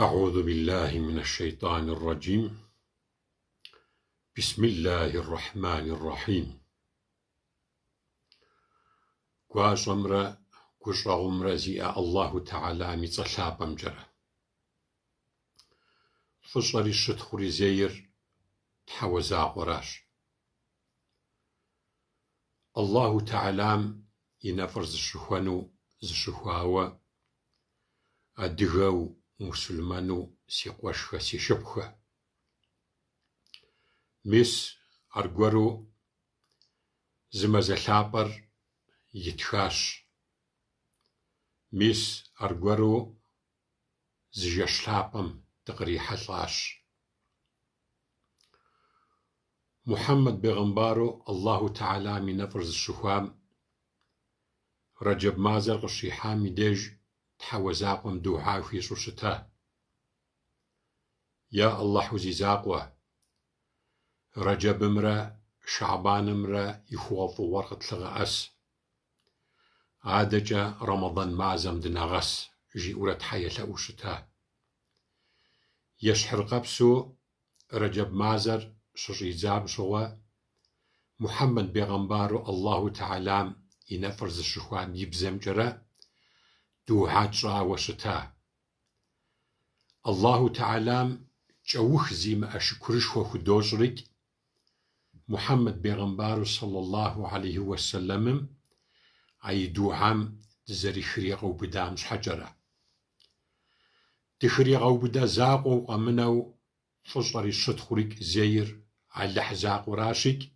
أعوذ بالله من الشيطان الرجيم. بسم الله الرحمن الرحيم. قاشمرا قشغمرا زيا الله تعالى متصلابم جرى فصل الشتخوري زير تحوزا قراش الله تعالى ينفرز الشخوانو زشخواوا أدغو مسلمانو سيقوشخا سيشبخا مس أرغورو زمزلابر يتخاش مس أرغورو زجشلابم تقريحلاش محمد بيغمبارو الله تعالى من نفرز الشخوام رجب مازر قشيحامي ديج تحوزاقم دوحا في سوشتا يا الله حوزي زاقوة رجب امرا شعبان امرا يخوفو ورقة لغاس عادجا رمضان مازم دناغس جي أورت حياة وشتا يشحر قبسو رجب مازر شجيزاب شوا محمد بيغمبارو الله تعالى ينفرز الشخوان يبزم جرا دوحات شا وشتا الله تعالى جوخ زيم أشكرش وخدوجرك محمد بيغمبارو صلى الله عليه وسلم أي دوحام زري خريقو بدامش حجرة تخريقو بدا زاقو قمنو فصلي الشتخوريك زير على حزاق وراشك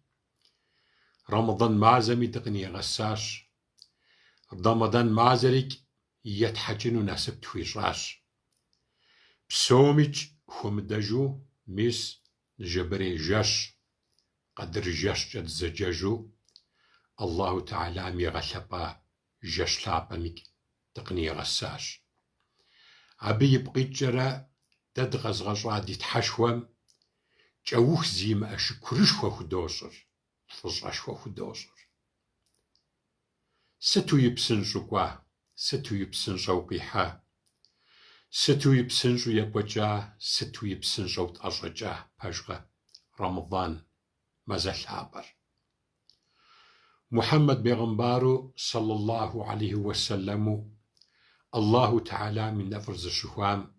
رمضان مازمي تقني غساش رمضان مازرك يتحجنو ناسب تويشراش بسومج خمدجو مس جبري جاش قدر جاش جد زجاجو الله تعالى ميغلبا جاش لابمك تقني غساش عبي يبقي جرا تدغز غزا دي تحشوم جوخ زيم أشكرش وخدوشر فصاش وخدوشر ستو يبسن شكوا ستو يبسن شوقيحا ستو يبسن شو يبوجا ستو يبسن شو تأججا باشغا رمضان مازال عبر محمد بيغمبارو صلى الله عليه وسلم الله تعالى من نفرز الشخوام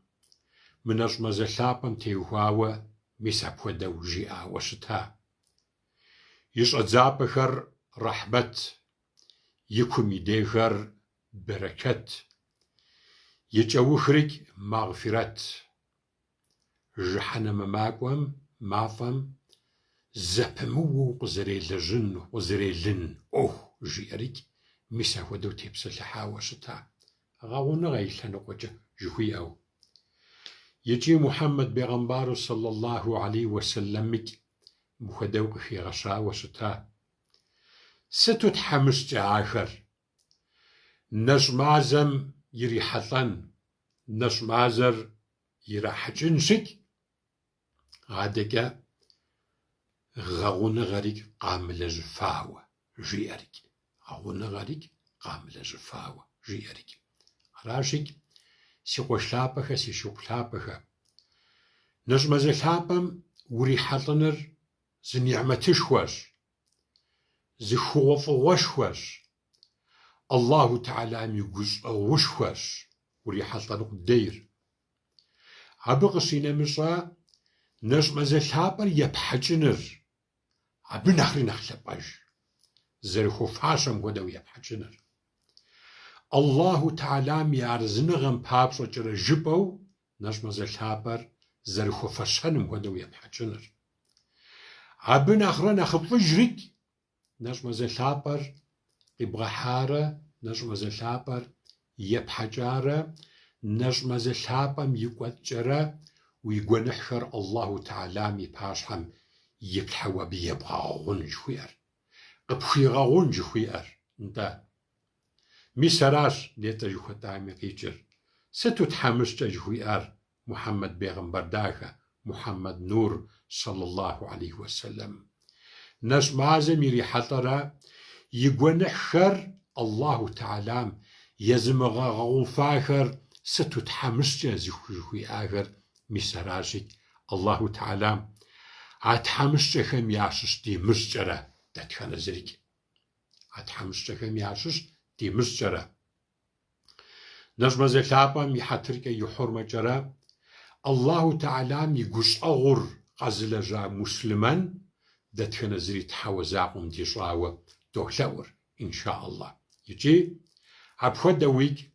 من أجمز ثابم تيوهاوة ميساب ودو جيئا وشتا يشعد زابخر رحبت يكم يديخر بركت يجوخرك مغفرت جحنا مماقوم مافم زبمو قزري لجن قزري لن جيرك ميساب ودو تيبس لحا وشتا غاون غيلان قجة جهوي أو يجي محمد بيغمبار صلى الله عليه وسلم مخدوق في غشا وشتا ستو تحمش آخر نجمازم يريحطن نجمازر يرحجنشك غادقا غاون غريك قامل جفاوة جيرك غاون غريك قامل جفاوة جيرك راشك سيقوشلابخا سيشوقلابخا نجمز لابم وريحطنر زنعمتشوش زخوفوشوش الله تعالى ميقوز وشوش وريحطن قدير عبقسينا مشا نجمز لابر يبحجنر عبنخري نخلباج زرخو فاشم ودو يبحجنر الله تعالى ميارزنغم بابسو جرى جبو نجم زلابر زرخو فشنم ودو يبحجنر عبن أخرى خبجرك نجم زلابر يبغى حارة نجم زلابر يبحجارة نجم زلابم يقوت جرى ويقونحشر الله تعالى ميباشحم يبحوا بيبغى غنجوير قبخي غنجوير انت ميسراش ليتا جوخطامي قيجر ستو تحمش تجوير محمد بيغمبر داخا محمد نور صلى الله عليه وسلم ناس مازم يري حطرا يقونحشر الله تعالى يزمغ غوفاخر сыту тхьэмыщкӏэ зыхуиӏахэр мис аращи, Аллаху Теалэ а тхьэмыщкӏэхэм ящыщ ди мыщкӏэрэ дэтхэнэ зырикӏ. А тхьэмыщкӏэхэм ящыщ ди мыщкӏэрэ. Нэщӏмэзэ лъапӏэм и хьэтыркӏэ и хьурмэкӏэрэ Аллаху Теалэм и гущӏэгъур къэзылэжьа мусульман дэтхэнэ зыри тхьэуэ закъуэм дищӏауэ долъэӏур, иншааллах. Икӏи апхуэдэ уигу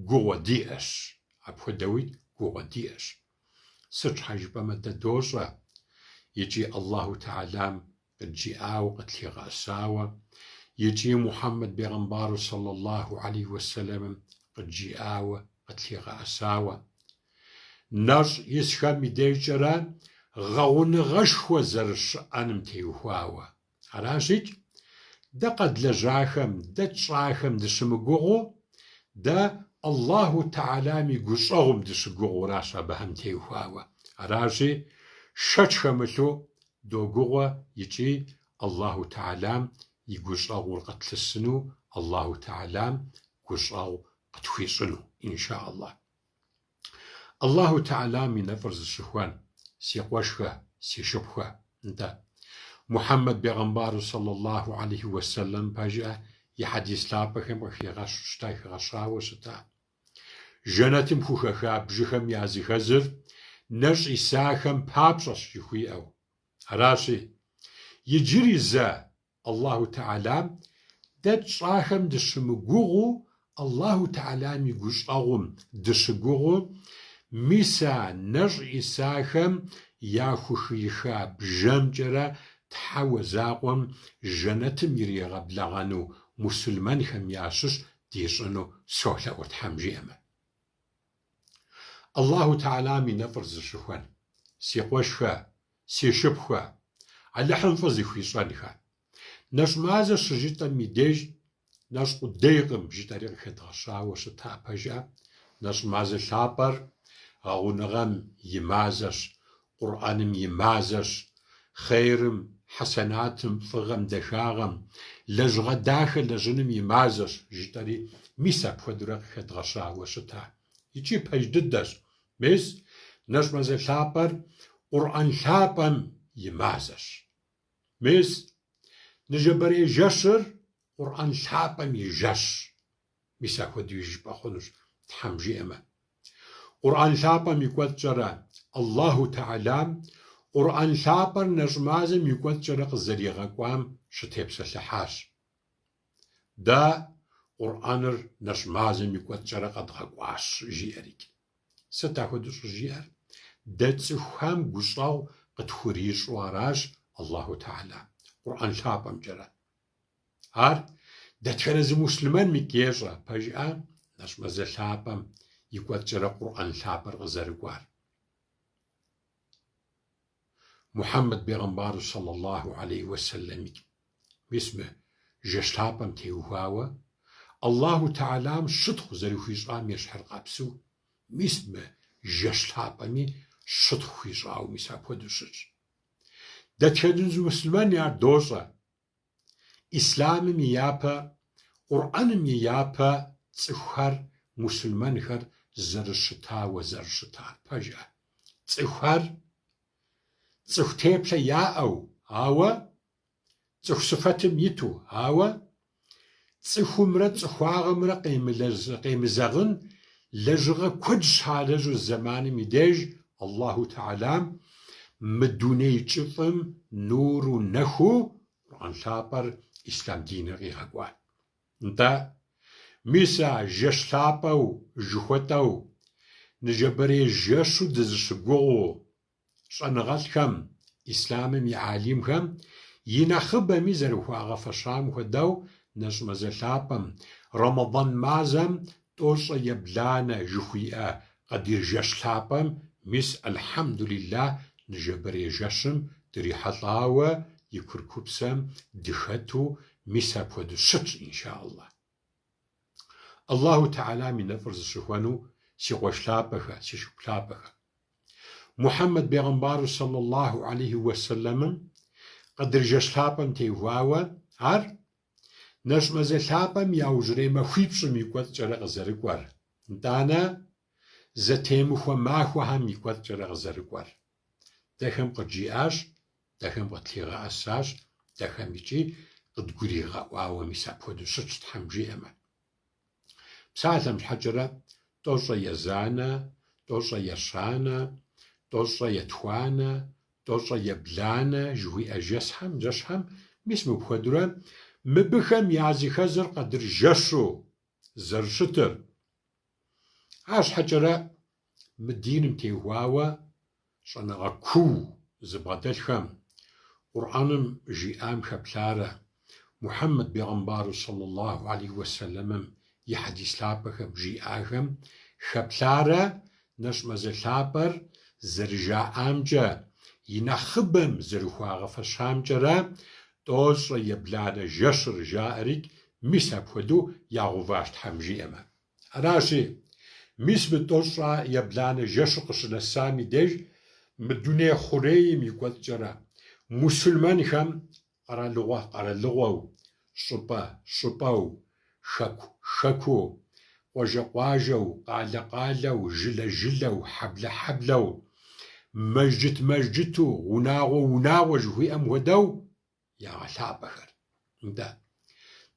гугъуэ диӏэщ. Апхуэдэ уигу гугъуэ диӏэщ. Сыт щхьэ жыпӏэмэ дэ дощӏэ, икӏи Аллаху Теалэм къыджиӏауэ къытлъигъэӏэсауэ, икӏи Мухьэммед пейгъэмбару саллаллаху алейхи уэсэлэмым къыджиӏауэ къытлъигъэӏэсауэ, нэщӏ исхэм и дежкӏэрэ гъэуныгъэшхуэ зэрыщыӏэным теухуауэ. Аращикӏ, дэ къэдлэжьахэм, дэ тщӏахэм дыщымыгугъуу, дэ Аллаху Теалэм и гущӏэгъум дыщыгугъууращ абыхэм теухуауэ. Аращи, шэч хэмылъу догугъуэ икӏи Аллаху Теалэм и гущӏэгъур къэтлъысыну, Аллаху Теалэм гущӏэгъу къытхуищӏыну, иншааллах. Аллаху Теалэм и нэфӏыр зыщыхуэн си къуэшхэ, си шыпхъуэ нтӏэ. Мухьэммед пейгъэмбару саллаллаху алейхи уэсэлэм пэжымэ и хьэдис лъапӏэхэм къыхигъэщауэ щыта. Жэнэтым хухэха бжыхэм я зыхэзыр нэщӏ исахэм папщӏэщ жыхуиӏэу. Аращи, иджыри зэ Аллаху Теалэм дэ тщӏахэм дыщымыгугъуу, Аллаху Теалэм и гущӏэгъум дыщыгугъуу, мис а нэщӏ исахэм яхухиха бжэмкӏэрэ тхьэуэ закъуэм жэнэтым иригъэблэгъэну мусульманхэм ящыщ дищӏыну солъэӏур Тхьэм жиӏэмэ. Аллаху Теалэм и нэфӏыр зыщыхуэн си къуэшхэ, си шыпхъуэ, Алыхьым фӏы зыхуищӏэнхэ. Нэщӏ мазэ щыжытӏэм и деж нэщӏ къудейкъым жытӏэри къыхэдгъэщауэ щыта пэжымэ, нэщӏ мазэ лъапӏэр гъэуныгъэм и мазэщ, Къурӏэным и мазэщ, хъейрым, хьэсэнатым, фӏыгъэм, дахагъэм, лэжьыгъэ дахэ лэжьыным и мазэщ жытӏэри мис апхуэдэурэ къыхэдгъэщауэ щыта. Икӏи пэж дыдэщ, мис нэщӏ мазэ лъапӏэр Къурӏэн лъапӏэм и мазэщ. Мис ныжэбэрей жэщыр Къурӏэн лъапӏэм и жэщ. Мис апхуэдэу жыпӏэ хъунущ Тхьэм жиӏэмэ. Къурӏэн лъапӏэм и кӏуэцӏкӏэрэ Аллаху Теалэм Къурӏэн лъапӏэр нэщӏ мазэм и кӏуэцӏкӏэрэ къызэригъэкӏуам щытепсэлъыхьащ. Дэ Къурӏэныр нэщӏ мазэм и кӏуэцӏкӏэрэ къэдгъэкӏуащ жиӏэри. Сыт апхуэдэу щӏыжиӏэр? Дэ цӏыхухэм гущӏэгъу къытхурищӏу аращ Аллаху Теалэм Къурӏэн лъапӏэмкӏэрэ. Ар дэтхэнэ зы мусульман микӏ ещӏэ пэжымэ, нэщӏ мазэ лъапӏэм и кӏуэцӏкӏэрэ Къурӏэн лъапӏэр къызэрыкӏуар. Мухьэммед пейгъэмбару саллаллаху алейхи уэсэлэм мис мы жэщ лъапӏэм теухуауэ, Аллаху Теалэм щытхъу зэрыхуищӏам ещхьыркъэпсу, мис мы жэщ лъапӏэми щытхъу хуищӏауэ мис апхуэдэу щытщ. Дэтхэнэ зы мусульман ар дощӏэ ислъамым и япэ, Къурӏэным и япэ цӏыхухэр, мусульманхэр зэрыщытауэ зэрыщытар пэжымэ. Цӏыхухэр цӏыху теплъэ яӏэу, ауэ цӏыху сыфэтым иту, ауэ цӏыхумрэ цӏыхуагъымрэ къемызэгъын лэжьыгъэ куэд щалэжьу зэманым и деж Аллаху Теалэм мы дуней кӏыфӏым нуру нэхуу Къурӏэн лъапӏэр ислъам диныр къигъэкӏуат. НтӀэ, мис а жэщ лъапӏэу, жыхуэтӏэу, ныжэбэрей жэщу дызыщыгугъуу щӏэныгъэлӏхэм, ислъамым и алимхэм и нэхъыбэми зэрыхуагъэфэщам хуэдэу нэщӏ мазэ лъапӏэм, Рамадан мазэм тӏощӏэ ебланэ жыхуиӏэ къэдир жэщ лъапӏэм мис алхьэмдулиллах ныжэбэрей жэщым дрихьэлӏауэ и куркупсэм дыхэту мис апхуэдэу щытщ, иншааллах. Аллаху Теалэм и нэфӏыр зыщыхуэну си къуэш лъапӏэхэ, си шыпхъу лъапӏэхэ. Мухьэммед пейгъэмбару саллаллаху алейхи уэсэлэмым къэдыр жэщ лъапӏэм теухуауэ, ар нэщӏ мазэ лъапӏэм я ужьрей махуипщӏым и кӏуэцӏкӏэрэ къызэрыкӏуэр. НтӀанэ зэтемыхуэ махуэхэм и куэдкӀэрэ къызэрыкӀуэр. Дэхэм къыджиӀащ, дэхэм къытригъэӀэсащ, дэхэм икӀи къыдгуригъэӀуауэ мис апхуэдэу щытщ Тхьэм жиӀэмэ. Псалъэм щхьэкӀэрэ тӀощӀэ езанэ, тӀощӀэ ещанэ, тӀощӀэ етхуанэ, тӀощӀэ ебланэ жыхуиӀэ жэщхэм мис мыпхуэдурэ мыбыхэм я зыхэзыр къэдыр жэщу зэрыщытыр. АрщхьэкӀэрэ мы диным теухуауэ щӀэныгъэ куу зыбгъэдэлъхэм, Къур'аным жиӀам хэплъарэ, Мухьэммэд пейгъэмбару саллаллаху алейхи уэсэлэмым и хьэдис лъапӀэхэм жиӀахэм хэплъарэ нэщӀ мазэлъапӀэр зэрыжаӀамкӀэ, и нэхъыбэм зэрыхуагъэфэщамкӀэрэ тӀощӀэ ебланэ жэщыр жаӀэрикӀ, мис апхуэдэу ягъэуващ Тхьэм жиӀэмэ. Аращи, мис мы тӀощӀэ ебланэ жэщыр къыщынэсам и деж мы дуней хъурейм и куэдкӀэрэ мусульмэнхэм къэралыгъуэу, щӀыпӀэу, хэку, къуажэ-къуажэу, къалэ-къалэу, жылэ-жылэу, хьэблэ-хьэблэу, мэжджыт-мэжджыту, унагъуэ-унагъуэ жыхуиӀэм хуэдэу ягъэлъапӀэхэр.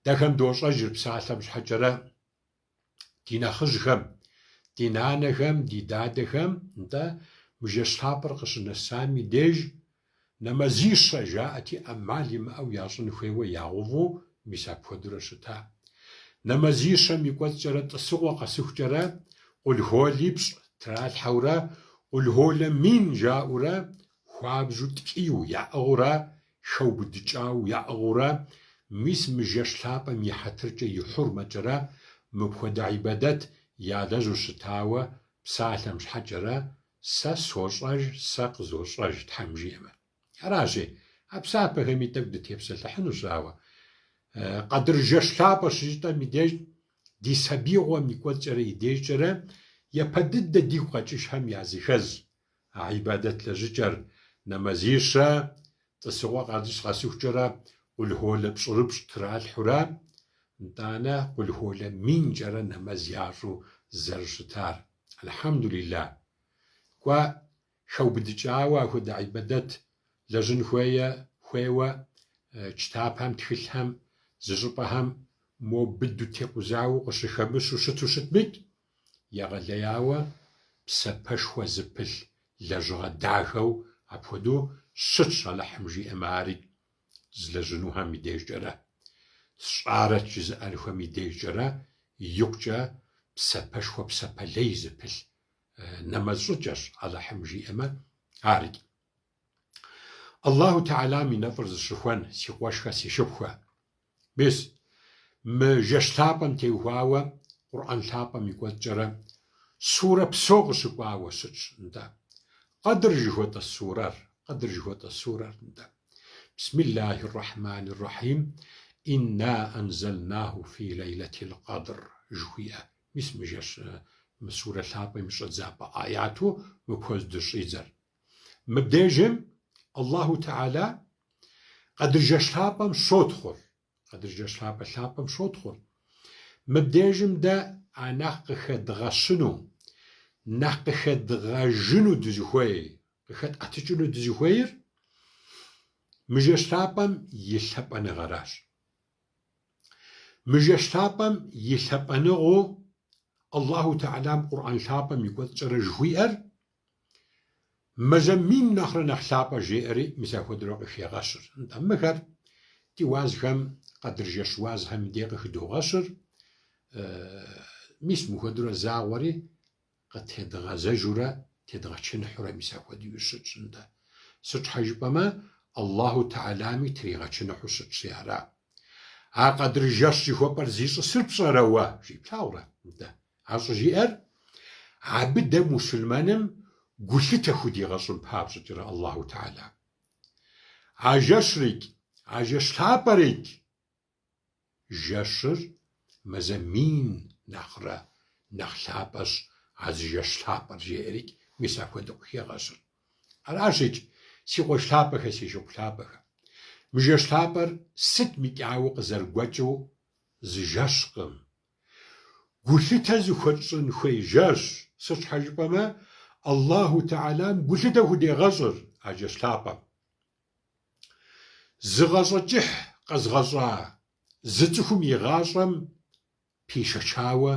Дэхэм дощӀэжыр псалъэм щхьэкӀэрэ ди нэхъыжьхэм, ди нанэхэм, ди дадэхэм мы жэщ лъапӀэр къыщынэсам и деж нэмэзищэ жаӀэти, Ӏэмал имыӀэу ящӀын хуейуэ ягъэуву мис апхуэдурэ щыта. Нэмэзищэм и куэдкӀэрэ тӀысыгъуэ къэсыхукӀэрэ къулгъуолипщӀ тралъхьэурэ, къулгъуолэ мин жаӀэурэ, хуабжьу ткӀийуэ яӀыгъыурэ, шэубыдыкӀауэ яӀыгъыурэ, мис мы жэщ лъапӀэм и хьэтыркӀэ ихьур мэкӀэрэ мыпхуэдэ гъибэдэт ялэжьу щытауэ псалъэм щхьэкӀэрэ сэ сощӀэж, сэ къызощӀэж Тхьэм жиӀэмэ. Аращи, а псапэхэми тӀэкӀу дытепсэлъыхьыну щауэ, къэдыр жэщ лъапӀэ щыщӀытэм и деж ди сабиигъуэм и куэдкӀэрэ и дежкӀэрэ япэ дыдэ дигу къэкӀыжхэм языхэз а гъибэдэт лэжьыкӀэр нэмэзищэ тӀысыгъуэ къэсыхукӀэрэ къулгъуолэ пщӀырыпщӀ тралъхьурэ, итӀанэ къулгъуолэ минкӀэрэ нэмэз ящӀу зэрыщытар. Алхьэмдулилlah. Кӏуэ хэубыдыкӀауэ ахуэдэ гъибэдэт лэжьын хуейуэ чытапэм, тхылъхэм, зы щӀыпӀэхэм мо быду текъузауэ къыщыхэмыщу щыту щытмикӀ, егъэлеяуэ псэпэшхуэ зыпылъ лэжьыгъэ дахэу апхуэдэу щытщ Алыхьым жиӀэмэ ари злэжьынухэм и дежкӀэрэ, сщӀарэт жызыӀэнхэм и дежкӀэрэ икъукӀэ псэпэшхуэ псэпэлей зыпылъ нэмэз щӀыкӀэщ Алыхьым жиӀэмэ ари. Аллаху Теалам и нэфӀыр зыщыхуэн си къуэшхэ, си шыпхъуэ. Мис мы жэщ лъапӀэм теухуауэ Къур'ан лъапӀэм и куэдкӀэрэ сурэ псо къыщыкӀуауэ щытщ. Къэдыр жыхуэтӀэ сурэр. Бисмиллахир рахманир рахим. Инна анзалнаху фи лейлатил қадр жыхуиӀэ. Мис мы сурэ лъапӀэм и щӀэдзапӀэ аяту мыпхуэзду щӀидзэр. Мыбдежым Аллаху Теала къэдыр жэщ лъапӀэм щотхъур. Мыбдежым дэ а нэхъ къыхэдгъэщыну, нэхъ къыхэдгъэжыну дызыхуей, къыхэтӀэтыкӀыну дызыхуейр мы жэщ лъапӀэм и лъапӀэныгъэращ. Мы жэщ лъапӀэм и лъапӀэныгъэу Аллаху Теалам Къур'ан лъапӀэм и куэдкӀэрэ жыхуиӀэр мазэ мин нэхърэ нэхъ лъапӀэ жеӀэри мис апхуэдэурэ къыхегъэщыр. Мыхэр ди уазхэм, къэдыр жэщ уазхэм и де къыхыдогъэщыр, мис мыхуэдурэ загъуэри къытедгъэзэжурэ тедгъэчыныхьурэ мис апхуэдэу щытщ. Сыт щхьэ жыпӀэмэ, Аллаху Теалами тригъэчыныхьу щытщи ара. А къэдыр жэщ жыхуэпӀэр зищӀысыр пщӀэрэ уэ? Жиплъагъурэ. А щӀыжиӀэр абы дэ мусульмэным гулъытэ худигъэщӀын папщӀэкӀэрэ Аллаху Теала. А жэщрикӀ, а жэщ лъапӀэрикӀ, жэщыр мазэ мин нэхърэ нэхъ лъапӀэщ а зы жэщ лъапӀэр жеӀэрикӀ, мис апхуэдэу къыхегъэщыр. АращикӀ, си къуэш лъапӀэхэ, си шыгъу лъапӀэхэ. Мы жэщ лъапӀэр сыт микӀауэ къызэрыгуэкӀыу зы жэщкъым. гулъытэ зыхуэтщӏын хуежьащ. Сыщхьэ жыпӏэмэ, Аллаху Теалам гулъытэ худегъэщӏыр а джэслъапӏэм. Зыгъэщӏэкӏыхь къэзгъэщӏа зы цӏыхум и гъащӏэм пишэчауэ,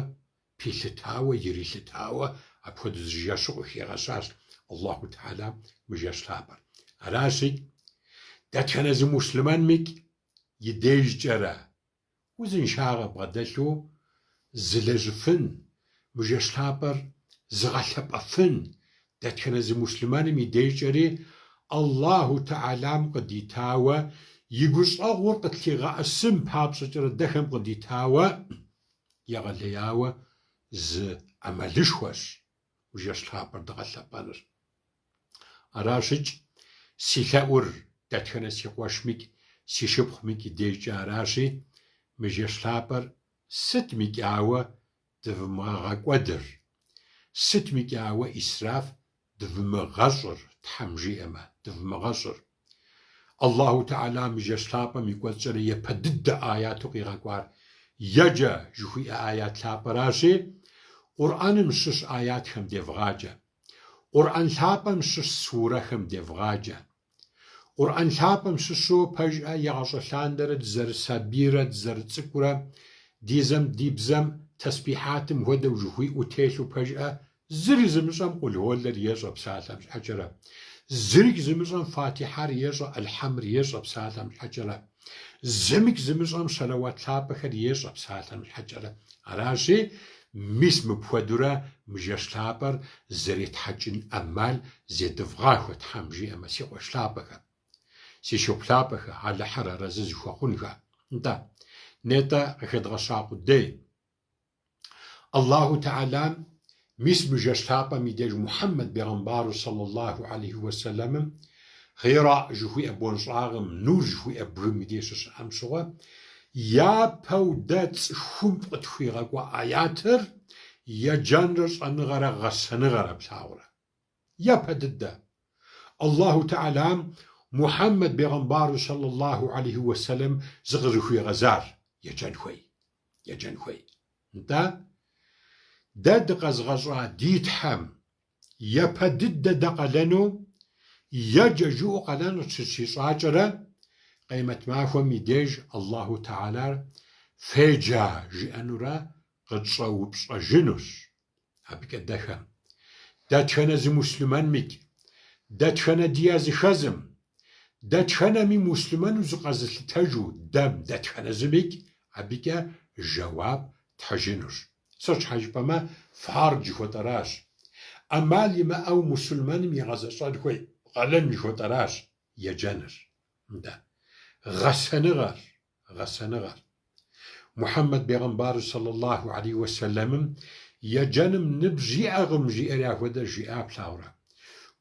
пилъытауэ, ирилъытауэ апхуэдэ зы жэщу къыхегъэщащ Аллаху Теалам мы жэщлъапӏэр. Аращи, дэтхэнэ зы муслъманмикӏ и дежкӏэрэ узыншагъэ бгъэдэлъу зылэжьыфын, мы жэщлъапӏэр зыгъэлъэпӏэфын, дэтхэнэ зы муслъманым и дежкӏэри Аллаху Теалам къыдитауэ, и гущӏэгъур къытлъигъэӏысым папщӏэкӏэрэ дэхэм къыдитауэ, егъэлеяуэ зы ӏэмалышхуэщ мы жэщлъапӏэр дыгъэлъэпӏэныр. Аращыкӏ, си лъэӏур дэтхэнэ си къуэшмикӏ, си шыпхъумикӏ и дежкӏэ аращи, мы жэщлъапӏэр сыт микӏауэ дывымыгъэкӏуэдыр, сыт микӏауэ исраф дывымыгъэщӏыр, Тхьэм жиӏэмэ, дывымыгъэщӏыр. Аллаху Теала мы жэщлъапӏэм и кӏуэцӏкӏэрэ епэ дыдэ аяту къигъэкӏуар еджэ жыхуиӏэ аят лъапӏэращи, Къур'аным щыщ аятхэм девгъаджэ, Къур'ан лъапӏэм щыщ сурэхэм девгъаджэ. Къур'ан лъапӏэм щыщу пэжӏэ егъэщӏэлъандэрэ дызэрысабийрэ дызэрыцӏыкӏурэ ди зэм ди бзэм тесбихьатым хуэдэу жыхуиӏэу телъу пэжӏэ зыри зымыщӏэм къулгъуэлэр ещӏэ псалъэм щхьэкӏэрэ, зыри зымыщӏэм фатихьэр ещӏэ, Алхьэмыр ещӏэ псалъэм щхьэкӏэрэ, зымик зымыщӏэм шэлэуат лъапӏэхэр ещӏэ псалъэм щхьэкӏэрэ. Аращи, мис мыпхуэдурэ мы жэщлъапӏэр зэретхьэкӏын ӏэмал зедывгъа Тхьэм жиӏэмэ, си къуэш-лъапӏэхэ, си шыгъу-лъапӏэхэ, алыхьыр арэзы зыхуэхъунхэ. НтӀэ, нетӏэ къыхэдгъэща къудей. Аллаху Теалам мис мы жэщлъапӏэм и деж Мухьэммэд пейгъэмбару саллаллаху алейхи уэсэлэмым Хира жыхуиӏэ бгъуэнщӏагъым, Нур жыхуиӏэ бгым и деж щыщыӏэм щыгъуэ, япэу дэ цӏыхум къытхуигъэкӏуа аятыр еджэнрэ щӏэныгъэрэ гъэсэныгъэрэ плъагъурэ. Япэ дыдэ. Аллаху Теалам Мухьэммэд пейгъэмбару саллаллаху алейхи уэсэлэм зыкъызыхуигъэзар еджэн хуей, еджэн хуей. НтӀэ, дэ дыкъэзгъэщӏа ди Тхьэм япэ дыдэ дэ къэлэну, еджэ жыӏэу къэлэну щыщищӏакӏэрэ, къемэт махуэм и деж Аллаху Теалар феджа жиӏэнурэ къытщӏэупщӏэжынущ абыкӏэ дэхэм. Дэтхэнэ зы муслъмэнмикӏ, дэтхэнэ ди языхэзым, дэтхэнэми муслъмэну зыкъэзылъытэжу дэм дэтхэнэ зымикӏ, абыкӏэ жэуап тхьыжынущ. Сыщхьэ жыпӏэмэ, фард жыхуэтӏэращ. Ӏэмал имыӏэу мусульманым игъэзэщӏэн хуей къэлэн жыхуэтӏэращ еджэныр. НтӀэ, гъэсэныгъэр, гъэсэныгъэр. Мухьэммэд пейгъэмбару саллаллаху алейхи уэсэлэмым еджэным ныбжь иӏэкъым жиӏэри апхуэдэр жиӏа плъагъурэ.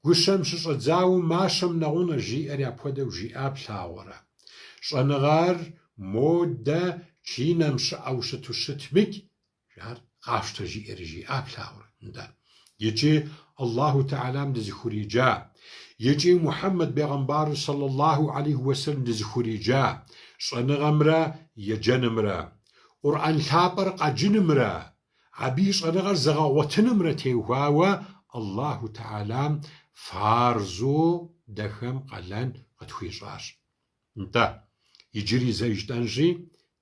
Гущэм щыщӏэдзауэ мащэм нэгъунэ жиӏэри апхуэдэу жиӏа плъагъурэ. Щӏэныгъэр мо дэ Чинэм щыӏэу щыту щытмикӏ, ар къащтэ жиӏэри жиӏа плъагъурэ. НтӀэ, икӏи Аллаху Теалам дызыхуриджа, икӏи Мухьэммэд пейгъэмбару саллаллаху алейхи уэсэлэм дызыхуриджа щӏэныгъэмрэ еджэнымрэ, Къур'ан лъапӏэр къэкӏынымрэ, абы и щӏэныгъэр зэгъэгъуэтынымрэ теухуауэ Аллаху Теалам фарзу дэхэм къэлэн къытхуищӏащ. НтӀэ, иджыри зэждэнщи,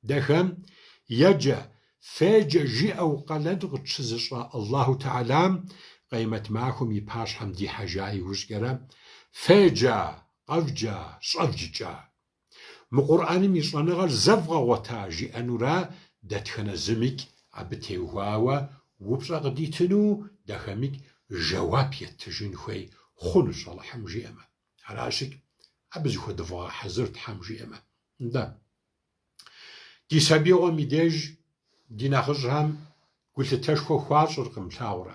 дэхэм еджэ, феджэ жиӏэу къэлэну къытщызыщӏа Аллаху Теалам къемэт махуэм и пащхьэм дихьэжа иужькӏэрэ феджа, къэвджа, щӏэвджыкӏа. Мы Къур'аным и щӏэныгъэр зэвгъэгъуэта жиӏэнурэ дэтхэнэ зымикӏ абы теухуауэ упщӏэ къыдитыну дэхэмикӏ жэуап еттыжын хуей хъунущ Алыхьым жиӏэмэ. Аращикӏ, абы зыхуэдывгъэхьэзыр Тхьэм жиӏэмэ. НтӀэ, ди сабиигъуэм и деж ди нэхъыщӏхэм гулъытэшхуэ хуащӏыркъым плъагъурэ.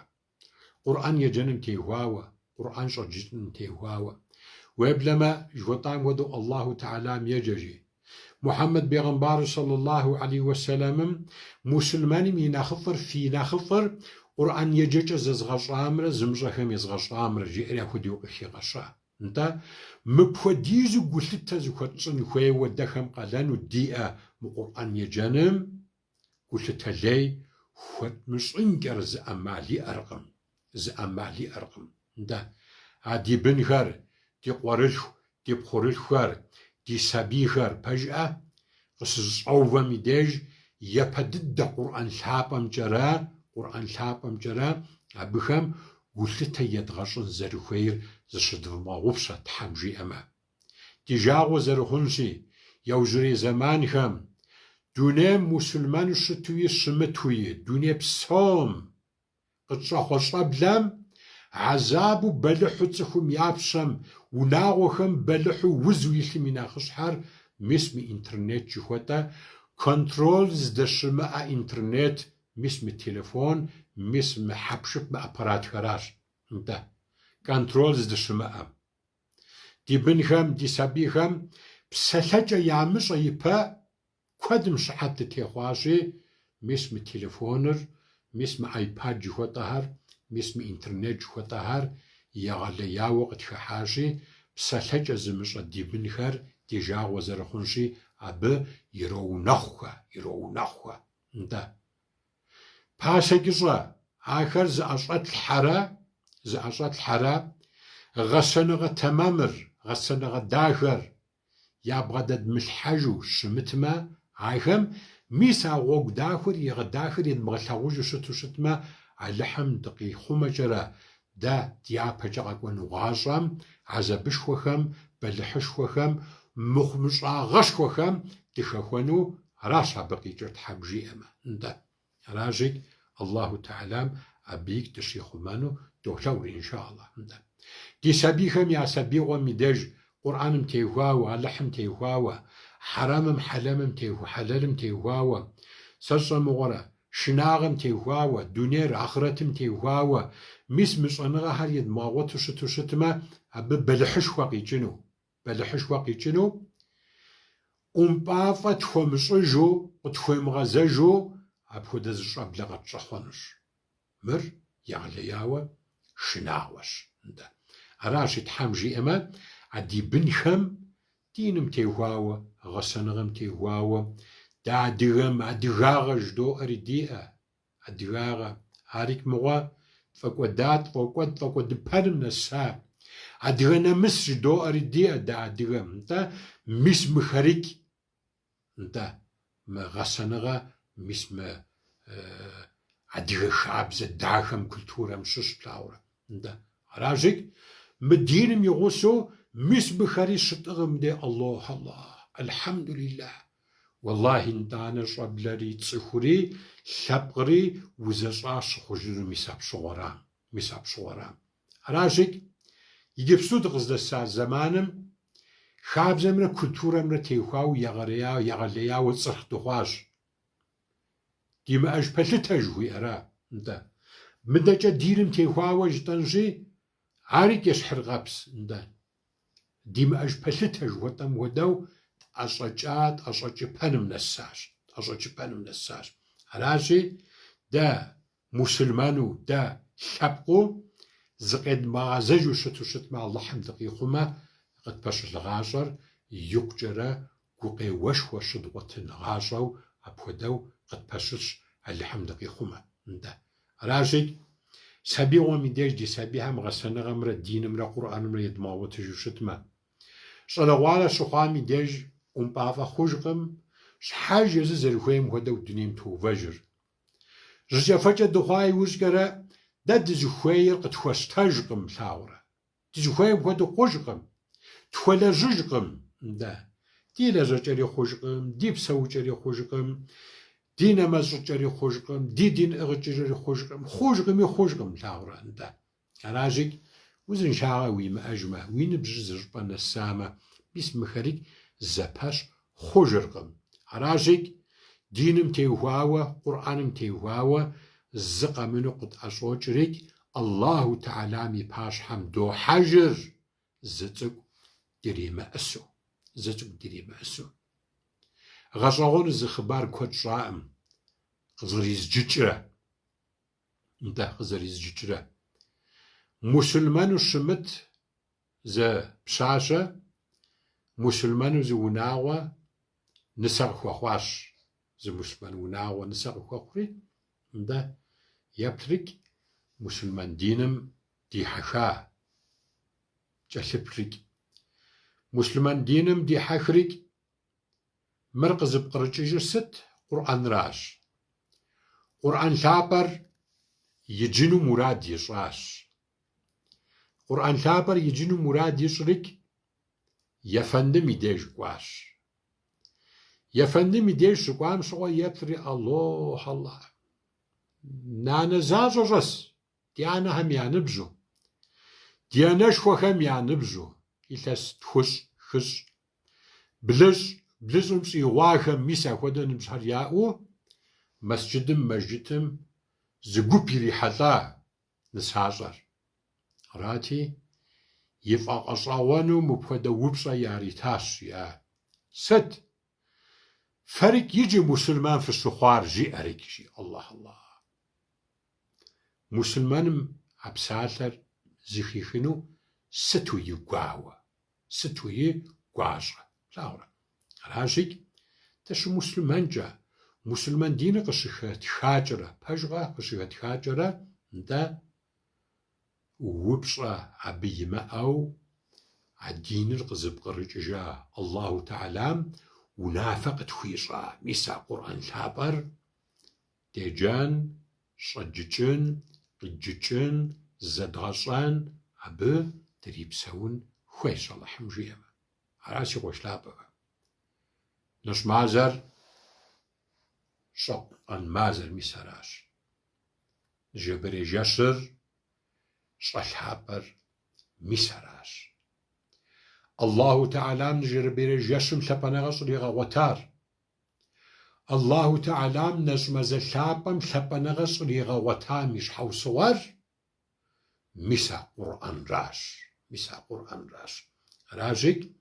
Къур'ан еджэным теухуауэ, Къур'ан щӏэджытым теухуауэ. Уеблэмэ, жыхуэтӏам хуэдэу Аллаху Теалам еджэжи. Мухьэммэд пейгъэмбару саллаллаху алейхи уэсэлэмым мусульманым и нэхъыфӏыр, фи нэхъыфӏыр Къур'ан еджэкӏэ зэзгъэщӏамрэ зымыщӏэхэм езгъэщӏамрэ жиӏэри апхуэдэу къыхигъэща. НтӀэ, мыпхуэдизу гулъытэ зыхуэтщӏын хуейуэ дэхэм къэлэну диӏэ мы Къур'ан еджэным гулъытэ лей хуэт мыщӏынкӏэр зыӏэмал иӏэркъым. А ди бынхэр, ди къуэрылъху, ди пхъурылъхухэр, ди сабийхэр пэжӏэ къыщыщӏэувэм и деж япэ дыдэ Къурӏэн лъапӏэмкӏэрэ абыхэм гулъытэ едгъэщӏын зэрыхуейр зыщыдвмыгъупщэ Тхьэм жиӏэмэ. Ди жагъуэ зэрыхъунщи, яужьрей зэманхэм дунейм мусульман щытуи щымытуи, дуней псом къытщӏэхъуэщӏэблэм азабу бэлыхьу цӏыхум япщэм, унагъуэхэм бэлыхьу узу илъым и нэхъыщхьэр мис мы интернет жыхуэтӏэ контроль здэщымыӏэ интернет, мис мы телефон, мис мы хьэпшып, мы аппаратхэращ. Контроль здэщымыӏэ. Ди бынхэм, ди сабийхэм псэлъэкӏэ ямыщӏэ ипэ куэдым щыхьэт дытехъуащи, мис мы телефоныр, мис мы айпад жыхуэтӏэхэр, мис мы интернет жыхуэтӏэхэр егъэлеяуэ къытхыхьащи, псэлъэкӏэ зымыщӏэ ди бынхэр, ди жагъуэ зэрыхъунщи, абы ироунэхъуэ. Пасэ кӏыщӏэ ахэр зыӏэщӏэтлъхьэрэ гъэсэныгъэ тэмэмыр, гъэсэныгъэ дахэр ябгъэдэдмылъхьэжу щымытмэ, ахэм мис а гъуэгу дахэр, егъэдахэр едмыгъэлъэгъужу щытмэ, Алыхьым дыкъихъумэкӏэрэ дэ дяпэкӏэ къэкӏуэну гъащӏэм, азэбышхуэхэм, бэлыхьышхуэхэм, мыхъумыщӏагъэшхуэхэм дыхэхуэну аращ абы къикӏыр Тхьэм жиӏэмэ. Аращи, Аллаху Теалам абыигу дыщихъумэну долъэӏур, иншаллах. Ди сабийхэм я сабиигъуэм и деж Къурӏаным теухуауэ, Алыхьым теухуауэ, хьэрэмым, хьэлэлым теухуауэ, сэ щӏэмыгъуэрэ шынагъым теухуауэ, дунейр, ахъырэтым теухуауэ, мис мы щӏэныгъэхэр едмыгъэгъуэту щытмэ, абы бэлыхьышхуэ къикӏыну, ӏумпӏафӏэ тхуэмыщӏыжу, къытхуемыгъэзэжу, апхуэдэ зыщӏэблэ къэтщӏэхъуэнущ. Мыр егъэлеяуэ шынагъуэщ. Аращи Тхьэм жиӏэмэ, а ди бынхэм диным теухуауэ, гъэсэныгъэм теухуауэ, дэ адыгэм адыгагъэ жыдоӏэри диӏэ. Адыгагъэ ари мыгъуэ тфӏэкӏуэдыпэным нэса. Адыгэ нэмыс жыдоӏэри диӏэ дэ адыгэм. Мис мыхэрикӏ, мы гъэсэныгъэ, мис мы адыгэ хабзэ дахэм, культурэм щыщ плъауэрэ. Аращи, мы диным и гъусэу мис мыхэри щытӏыгъым де. Аллах, Алхьэмдулиллах. Уэллахи нтӏанэ щӏэблэри, цӏыхури, лъэпкъри узэщӏа щыхъужыну мис апщыгъуэрам. Аращи, иджыпсту дыкъыздэса зэманым хабзэмрэ культурэмрэ теухуауэ егъэлеяуэ цӏырхъ дыхъуащ. Димыӏэж пэлъытэ жыхуиӏэра. Мыдэкӏэ диным техуауэ жытӏэнщи, ари кӏэщхьыркъэпс. Димыӏэж пэлъытэ жыхуэтӏэм хуэдэу тӏэщӏэкӏыпэным нэсащ. Аращи, дэ мусульману, дэ лъэпкъыу зыкъедмыгъэзэжу щытмэ, Аллахьым дыкъихъумэ, къытпэщылъ гъащӏэр икъукӏэрэ гукъеуэшхуэ щыдгъуэтын гъащӏэу апхуэдэу къытпэщылъщ Алыхьым дыкъихъумэ. Аращи, сабиигъуэм и деж ди сабийхэм гъэсэныгъэмрэ, динымрэ, Къурӏэнымрэ едмыгъуэтыжу щытмэ, щӏалэгъуалэ щыхъуам и деж ӏумпӏафӏэ хъужкъым, щхьэж езы зэрыхуейм хуэдэу дунейм тыувэжыр. ЖыкӀэфэкӀэ дыхъуа иужькӀэрэ дэ дызыхуейр къытхуэщтэжкъым плъагъурэ. Дызыхуейм хуэдэу хъужкъым, тхуэлэжьыжкъым. Ди лэжьэкӀэри хъужкъым, ди псэукӀэри хъужкъым, ди нэмэщӏыкӏэри хъужкъым, ди дин ӏыгъыкӏыжри хъужкъым. Хъужкъым плъагъурэ. Аращи, узыншагъэ уимыӏэжмэ, уи ныбжьыр зыщӏыпӏэ нэсамэ, мис мыхэри зэпэщ хъужыркъым. Аращи, диным теухуауэ, Къурӏаным теухуауэ зы къэмыну къытӏэщӏокӏри, Аллаху Теалам и пащхьэм дохьэжыр зы цӏыкӏу диримыӏысу. Гъэщӏэгъуэну зы хъыбар куэд щӏаӏым, къызэризджыкӏрэ. Мусульману щымыт зы пщащэ, мусульману зы унагъуэ нысэ къыхуэхъуащ. Зы мусульман унагъуэ нысэ къыхуэхъури, ده يبترك مسلمان دينم دي حشا جلبرك مسلمان دينم دي حشرك مركز بقرج ست قرآن راش قرآن ثابر يجنو مراد يشراش قرآن ثابر يجنو مراد يشرك يفندم يديش قواش يفندم يديش قوام شو يبتري الله الله نانا زازو جس ديانا هم يعنبزو ديانا شوخم يعنبزو إلس تخش خش بلز نمسي واخم ميسا خودا نمسحر ياؤو مسجدم زقوبي ريحتا نسحاصر راتي يفاق أصاوانو مبخدا وبصا ياريتاس يا ست فرق يجي مسلمان في السخوار جي أريك جي الله الله مسلمان عبسالر زخيخنو ستو يقاوة ستو يقاشة لاورا راشيك تشو مسلمان جا مسلمان دين قشخت خاجرة بجغا قشخت خاجرة انت وبصا عبيما أو عدين القزب قرججا الله تعالى ونافق تخيصا ميسا قرآن ثابر ديجان صججن قججن زدغصان عبه تريبسون خويس الله حمجيما عراسي قوش لابا نش مازر شق أن مازر ميساراش جبري جسر صلحابر ميساراش الله تعالى نجربير جسم ثبنغس لغا وتار الله تعالى نجم زلابم ثبنغس لغا وتار مش حوصور ميسا قرآن راش ميسا قرآن راش راجك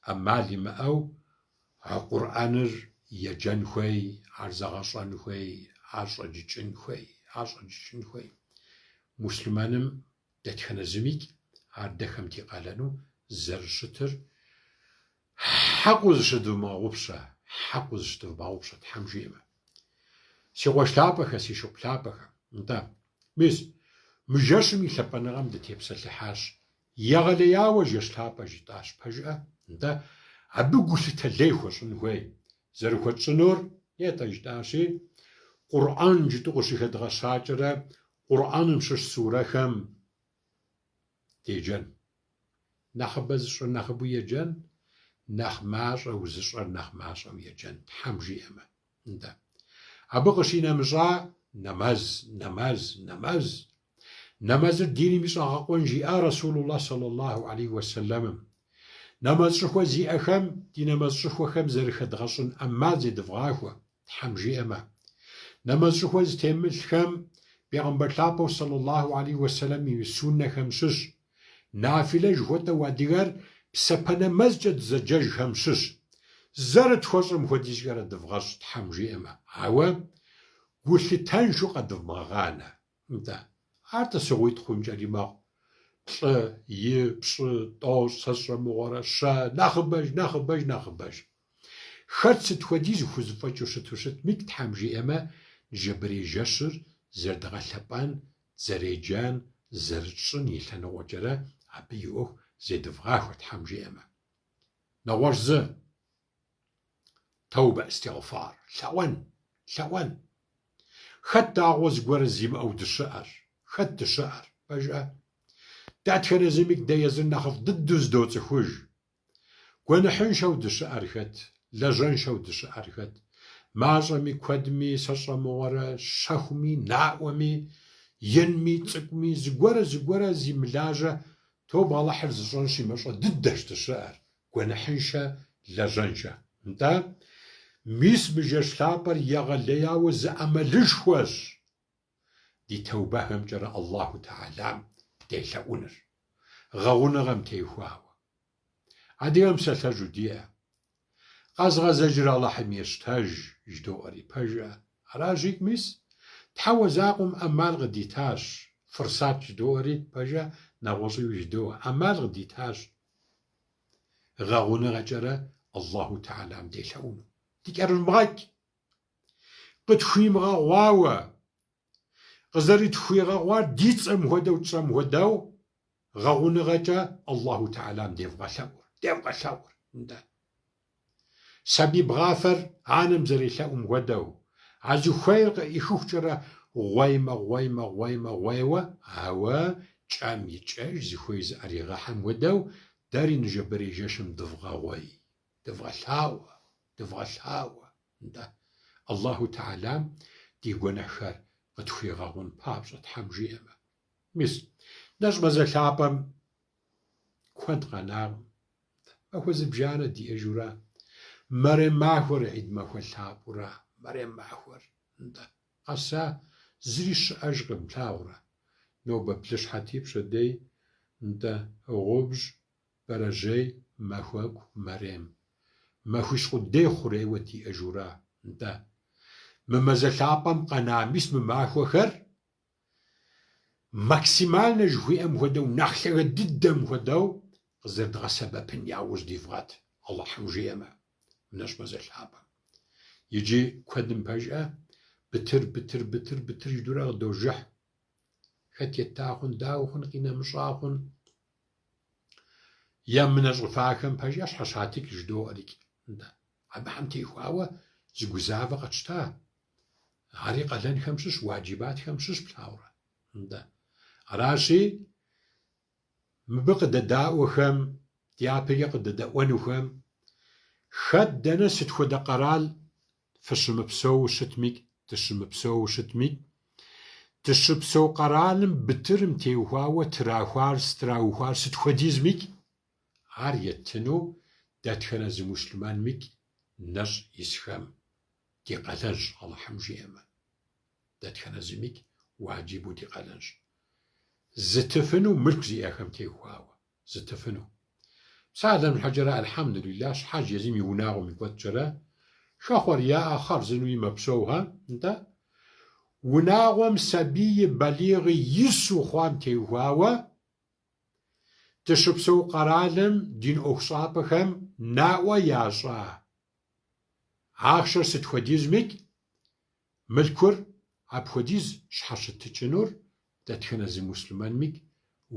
أما لما أو قرآن يجن خوي عرزغصان خوي عرزجن خوي عرزجن خوي مسلمانم دتخنا زميك عردخمتي قالنو زرشتر حقوز شدو مغوبشا حقوز شدو مغوبشا تحمجيما سي غوش لابخا سي شوب لابخا انتا ميس مجاشمي لبنغم دتيبسا لحاش يغلياو جيش لابا جيتاش بجأ انتا عبو قلت الليخوش نهوي زرخوت سنور يتا جيتاشي قرآن جيتو غشي خدغا ساجرة قرآن مشش سورة خم تيجن نخبز نخبو يجن نخماش أو زشر نخماش أو يجن حمجي أما انت أبقشي نمزا نماز الدين مش أقوان جاء رسول الله صلى الله عليه وسلم نماز شخوة زي أخم دي نماز شخوة خم زرخة دغشن أما زي دفغاخوة حمجي أما نماز شخوة زي تيمل خم بيغمبر لابو صلى الله عليه وسلم يسون خمسش نافلة جهوتا وديغر بسبنا مسجد زجاج خمسش زرت خوشم خوديش غير دفغاش تحمجي أما هوا قلت تنشو قد مغانا انت عارت سويت خنجري ما يبش طوش سسر مغارا شا نخبج خرصت خوديش خوزفاجو شتوشت ميك تحمجي أما جبري جشر زردغلبان زريجان زرشن يلتنا وجرا عبيوه زيد فغاخ تحمجي أما نوارز توبة استغفار ثوان خد عوز قرزيم أو دشعر خد دشعر بجأ دعت خرزيمك دا يزن نخف ضد زدوت خوج قوانحن شو دشعر خد لجن شو دشعر خد مازمي كودمي سسمورا شخمي ناومي ينمي تقمي زغورا زي ملاجة تو بالا حرز جنشي مشا ضدش دشعر قوانحنشا لجنشا انت ميس بجش لابر يغلياو زعملش خوش دي توبهم جرى الله تعالى ديلاونر غونغم تيخواو عديهم سلتجو ديه غزغز جرى الله حميشتاج جدوري بجا راجيك ميس تحوزاقم أمال غديتاش فرصات جدوري بجا نغوصي جدو أمال غديتاش غونغ جرى الله تعالى ديلاونر تكرر مغاك قد خويمغا واوا къызэритхуигъэгъуар ди цӏэм хуэдэу тщӏэм хуэдэу гъэгъуныгъэкӏэ Аллаху Теалам девгъэлъэӏур. Сабий бгъафэр анэм зэрилъэӏум хуэдэу а зыхуейр къыӏихыхукӏэрэ гъуейуэ, ауэ кӏэм икӏэж зыхуей зыӏэригъэхьэм хуэдэу дэри ныжэбэрей жэщым дывгъэлъауэ. Аллаху Теалам ди гуэнэхэр къытхуигъэгъун папщӏэ Тхьэм жиӏэмэ. Мис нэщӏ мазэлъапӏэм куэд къэнакъым. Махуэ зыбжанэ диӏэжура, мэремм махуэр Ӏид махуэ лъапӏэура, мэремм махуэр. Къэса зыри щыӏэжкъым, плъагъурэ. Нобэ блыщхьэти пщэдей, гъубжь, бэрэжьей, махуэку, мэремм. Махуищ къудей хъурейуэ диӏэжура. Мы мазэлъапӏэм къэна, мис мы махуэхэр максимальнэ жыхуиӏэм хуэдэу, нэхъ лъэгэ дыдэм хуэдэу къызэрыдгъэсэбэпын яужь дивгъэт, Аллахьым жиӏэмэ, нэщӏ мазэлъапӏэм. Иджы куэдым пэжӏэ бытыр жыдурэ къыдожыхь. Хэт ета хъун, дауэ хъун, къинэмыщӏа хъун. Емынэ щӏыфахэм пэжӏэ щхьэщатик жыдоӏэрикӏ. Абыхьэм техуауэ зыгузавэ къэтщта. Ари къалэнхэм щыщ, уаджибатхэм щыщ, плъагъурэ. Аращи, мыбы къыдэдаӏуэхэм, ди япэкӏэ къыдэдэӏуэнухэм хэт дэнэ сыт хуэдэ къэрал дыщымыпсэуу щытми, дыщыпсэу къэралым бытырым теухуауэ страухуар сыт хуэдизмикӏ, ар етыну дэтхэнэ зы мусульманмикӏ нэщӏ исхэм ди къалэнщ, Аллахьым жиӏэмэ. Дэтхэнэ зымикӏ уаджибу ди къалэнщ. Зытыфыну мылъку зиӏэхэм техуауэ, зытыфыну. Псалъэм щхьэкӏэрэ, альхьэмдулилlah, щхьэж езым и унагъуэм и кӏуэдкӏэрэ шэхъуэр яӏэ хъарзынуи мэпсэухэ, унагъуэм сабийи балигъи ису хъуам теухуауэ дыщыпсэу къэралым дин ӏуэху щӏапӏэхэм наӏуэ ящӏа ахъшэр сыт хуэдизмикӏ, мылъкур апхуэдиз щхьэщытыкӏынур дэтхэнэ зы мусульманмикӏ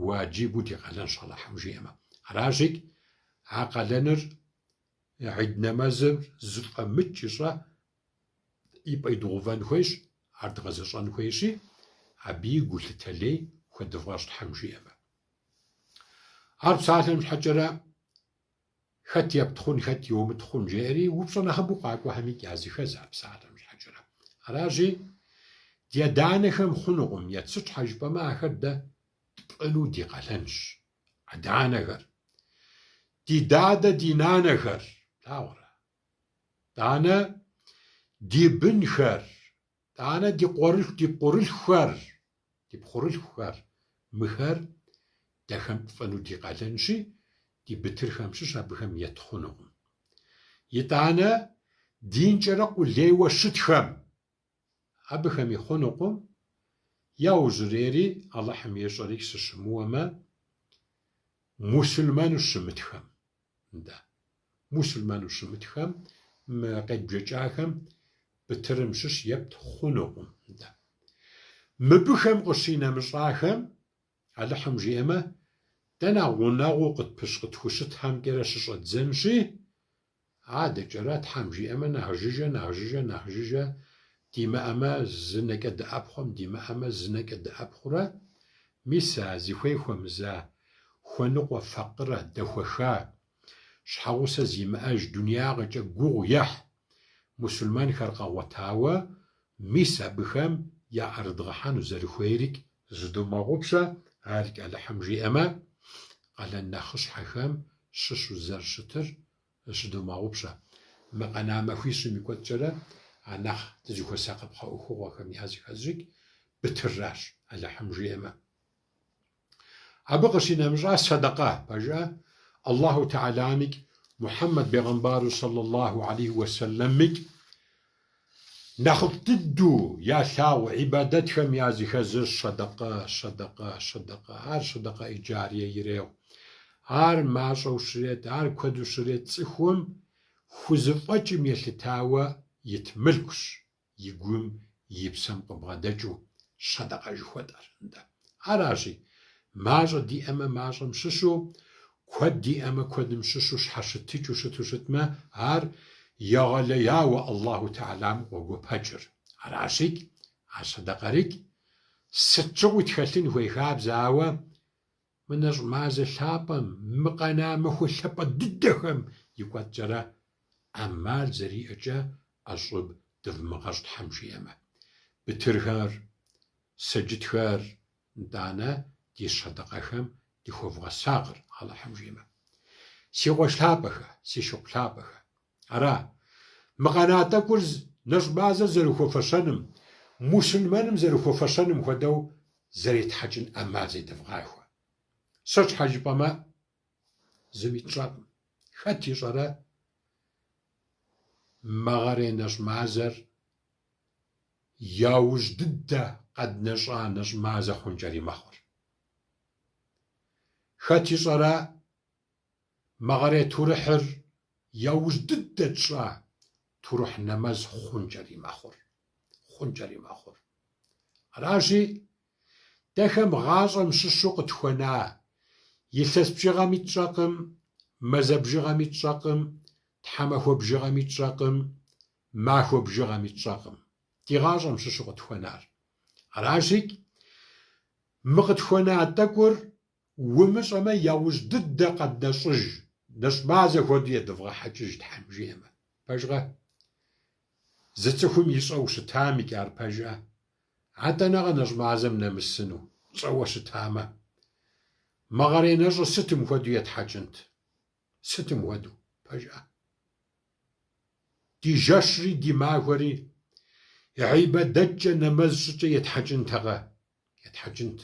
уаджибу ди къалэнщ, Аллахьым жиӏэмэ. Аращикӏ а къалэныр Ӏид нэмэзыр зыфӏэмыкӏ ищӏэ и пӏэ идыгъувэн хуейщ, ар дгъэзэщӏэн хуейщи, абы и гу лъытэ лей хуэдывгъэщ Тхьэм жиӏэмэ. Ар псалъэм щхьэкӏэрэ хэт ептхъун, хэт йумытхъун жеӏэри упщӏэ нэхъыбэу къакӏуэхьэми языхэз ар псалъэм щхьэкӏэрэ. Аращи, ди адэ-анэхэм хъунукъым, етсыт щхьэ жыпӏэмэ, ахэр дэ тпӏыну ди къалэнщ. Адэ-анэхэр, ди дадэ, ди нанэхэр, плъагъурэ, тӏанэ ди бынхэр, тӏанэ ди пхъурылъхухэр, мыхэр дэхэм пфӏэну ди къалэнщи, ди бытырхэм щыщ, абыхэм етхъунукъым. Итӏанэ динкӏэрэ къулейуэ щытхэм, абыхэми хъунукъым. Яужьрейри, Аллахьым ещӏэри сыщымыуэмэ, мусульману щымытхэм, мы къетбжэкӏахэм бытырым щыщ епт хъунукъым. Мыбыхэм къыщинэмыщӏахэм, Аллахьым жиӏэмэ, дэнэ гъунэгъуу къытхущытхэмкӏэрэ щыщӏэддзэнщи, адэкӏэрэ Тхьэм жиӏэмэ нэхъ жыжьэ димыӏэмэ зы нэкӏэ дыӏэпхъуэм, димыӏэмэ зы нэкӏэ дыӏэпхъуурэ, мис а зыхуей хуэмыза хуэныкъуэ, факъырэ, дэхуэха, щхьэгъусэ зимыӏэж, дунягъэкӏэ гугъу ехь мусульманхэр къэгъуэтауэ, мис абыхэм яӏэрыдгъэхьэну зэрыхуейрикӏ зыдомэгъупщэ, арикӏ Аллахьым жиӏэмэ, къалэн нэхъыщхьэхэм щыщу зэрыщытыр щыдомэгъупщэ. Мы къэна махуищым и кӏуэдкӏэрэ а нэхъ дызыхуэса къэпхъэӏуэхугъуэхэм языхэзщӏыкӏ бытырращ, Аллахьым жиӏэмэ. Абы къыщинэмыщӏа садакъэ пэжӏэ, Аллаху Теалэмикӏ, Мухьэммэд пейгъэмбару саллаллаху алейхи уэсэлэмикӏ нэхъыфӏ дыдэу ялъагъу ибадэтхэм языхэзыщ садакъэ. Ар садакъэ иджарие ирехъу. Ар мащӏэу щрет, ар куэду щрет цӏыхум хузэфӏэкӏым елъытауэ ит мылъкущ, и гум, и псэм къыбгъэдэкӏыу. щэдакъэ жыхуэтӏэр. Аращи, мащӏэ диӏэмэ мащӏэм щыщу, куэд диӏэмэ куэдым щыщу щхьэщытыкӏыу щыту щытмэ, ар егъэлеяуэ Аллаху Теалам къогуэпэкӏыр. Аращи, а щэдакъэрикӏ сыт щыгъуи тхэлъын хуей хабзэ, мы нэщӏ мазэ лъапӏэм, мы къэна мыху лъапӏэ дыдэхэм и кӏуэдкӏэрэ ӏэмал зэриӏэкӏэ ӏэщӏыб дывмыгъэщӏ Тхьэм жиӏэмэ. Бытырхэр, сыджытхэр, нтӏанэ ди щэдакъэхэм дыхуэвгъэсакъыр Аллахьым жиӏэмэ. Си къуэш лъапӏэхэ, си щыкъу лъапӏэхэ. Ара, мы къэна тӏэкӏур нэщӏ мазэр зэрыхуэфэщэным, мусульмэным зэрыхуэфэщэным хуэдэу зэретхьэкӏын ӏэмал зедывгъахуэ. Сэ щхьэ жыпӏэмэ, зыми тщӏэкъым. Хэт ищӏэрэ мэгъэрей нэщӏ мазэр яужь дыдэ къэднэщӏа нэщӏ мазэ хъункӏэри мэхъур? Хэт ищӏэрэ мэгъэрей турыхьыр яужь дыдэ тщӏа турыхь нэмэз хъункӏэри мэхъур? Хъункӏэри мэхъур. Аращи, дэхэм гъащӏэм щыщу къытхуэна илъэс бжыгъэми тщӏэкъым, мазэ бжыгъэми тщӏэкъым, тхьэмахуэ бжыгъэми тщӏэкъым, махуэ бжыгъэми тщӏэкъым. Ди гъащӏэм щыщу къытхуэнар. Аращи, мы къытхуэна тӏэкӏур умыщӏэмэ яужь дыдэ къэднэщӏыж, нэщӏ мазэ хуэдэу едывгъэхьэкӏыж Тхьэм жиӏэмэ. Пэжкъэ? Зы цӏыхум и щӏэу щытам икӏи ар пэжӏэ. АтӀэнэкъэ нэщӏ мазэм нэмысыну, щӏэуэ щытамэ. Мэгъэрей нэщӏыр сытым хуэдэу етхьэкӏынт? Сытым хуэдэу? Пэжӏэ. Ди жэщри ди махуэри гъейбэдэкӏэ нэмэз щӏыкӏэ етхьэкӏынтэкъэ? Етхьэкӏынт.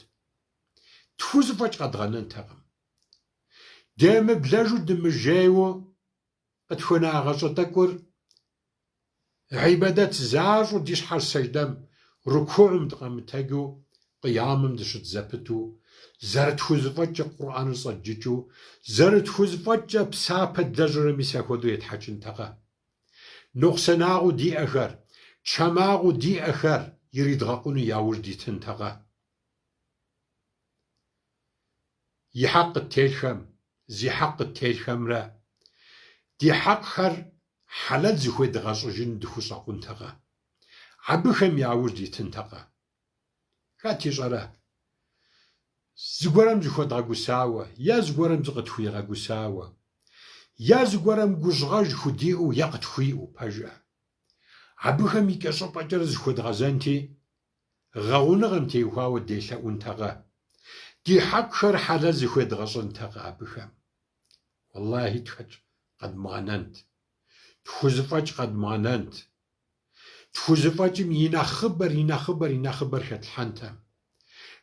Тху зыфӏэкӏ къэдгъэнэнтэкъым. Демыблэжу дымыжейуэ къытхуэна гъащӏэ тӏэкӏур гъейбэдэт защӏу ди щхьэр сэждэм, рукуӏум дыкъэмытэджу, къиямым дыщыдзэпыту, зэрытхузыфӏэкӏэ Къурӏэныр щӏэджыкӏыу, зэрытхузыфӏэкӏэ псапэ длэжьэрэми сахуэдэу етхьэкӏынтэкъэ? Нокъусанагъыу диӏэхэр, чэмагъыу диӏэхэр иридгъэкъуну яужь дитынтэкъэ? И хьэкъ къыттелъхэм, зи хьэкъ къыттелъхэмрэ ди хьэкъхэр хьэлэл зыхуедгъэщӏыжын дыхущӏэкъунтэкъэ? Абыхэм яужь дитынтэкъэ? Хэт ищӏэрэ? Зыгуэрэм зыхуэдгъэгусауэ, е зыгуэрэм зыкъытхуигъэгусауэ, е зыгуэрэм гужьгъэж худиӏэу е къытхуиӏэу, пэжӏэ. Абыхэм и кӏэщӏыпӏэкӏэ зыхуэдгъэзэнти, гъэуныгъэм теухуауэ делъэӏунтэкъэ? Ди хьэкъхэр хьэлэл зыхуедгъэщӏынтэкъэ абыхэм? Уэллахи тхэкӏ къэдмыгъэнэнт. Тхузыфӏэкӏ къэдмыгъэнэнт. Тхузыфӏэкӏым и нэхъыбэр хэтлъхьэнтэм.